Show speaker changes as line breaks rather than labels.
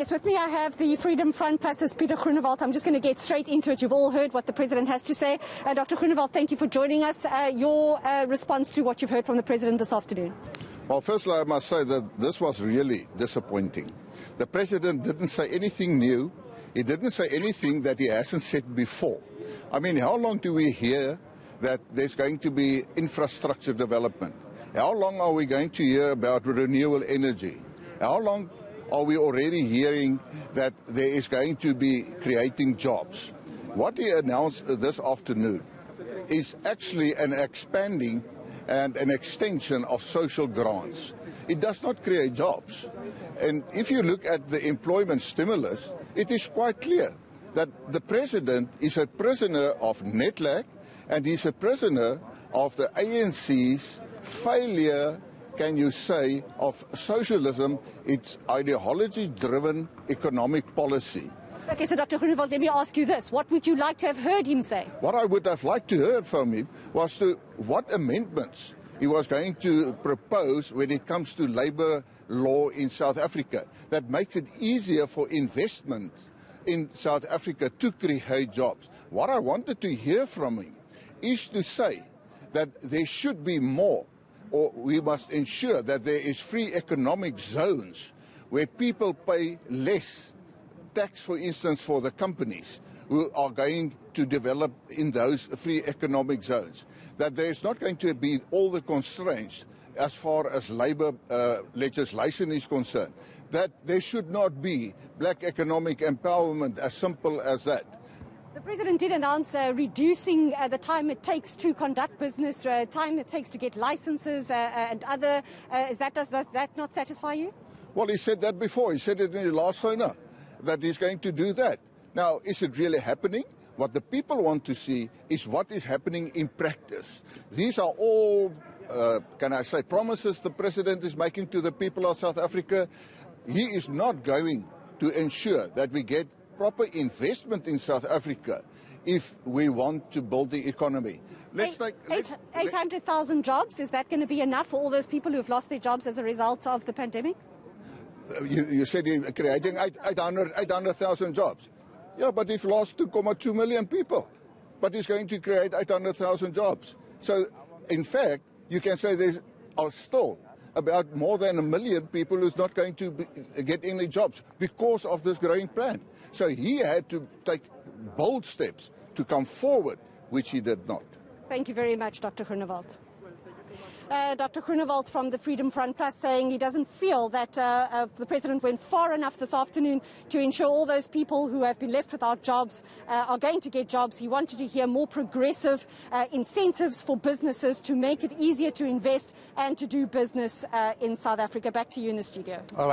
Yes, with me I have the Freedom Front Plus's Pieter Groenewald. I'm just going to get straight into it. You've all heard what the President has to say. Dr. Groenewald, thank you for joining us. Your response to what you've heard from the President this afternoon.
Well, firstly, I must say that this was really disappointing. The President didn't say anything new. He didn't say anything that he hasn't said before. I mean, how long do we hear that there's going to be infrastructure development? How long are we going to hear about renewable energy? How long are we already hearing that there is going to be creating jobs? What he announced this afternoon is actually an expanding and an extension of social grants. It does not create jobs. And if you look at the employment stimulus, it is quite clear that the President is a prisoner of NETLAC and he's a prisoner of the ANC's failure, can you say, of socialism, its ideology-driven economic policy.
Okay, so Dr. Groenewald, let me ask you this. What would you like to have heard him say?
What I would have liked to hear from him was what amendments he was going to propose when it comes to labor law in South Africa that makes it easier for investment in South Africa to create jobs. What I wanted to hear from him is to say that there should be more, or we must ensure that there is free economic zones where people pay less tax, for instance, for the companies who are going to develop in those free economic zones. That there is not going to be all the constraints as far as labor legislation is concerned. That there should not be black economic empowerment, as simple as that.
The President did announce reducing the time it takes to conduct business, time it takes to get licenses and other. Does that not satisfy you?
Well, he said that before. He said it in the last honor, that he's going to do that. Now, is it really happening? What the people want to see is what is happening in practice. These are all, can I say, promises the President is making to the people of South Africa. He is not going to ensure that we get proper investment in South Africa if we want to build the economy.
800,000 jobs, is that going to be enough for all those people who have lost their jobs as a result of the pandemic?
You said he's creating 800,000 jobs. Yeah, but he's lost 2.2 million people. But he's going to create 800,000 jobs. So, in fact, you can say there are still about more than 1 million people who's not going to get any jobs because of this growing plan. So he had to take bold steps to come forward, which he did not.
Thank you very much, Dr. Groenewald. Dr. Groenewald from the Freedom Front Plus saying he doesn't feel that the President went far enough this afternoon to ensure all those people who have been left without jobs are going to get jobs. He wanted to hear more progressive incentives for businesses to make it easier to invest and to do business in South Africa. Back to you in the studio.
All right.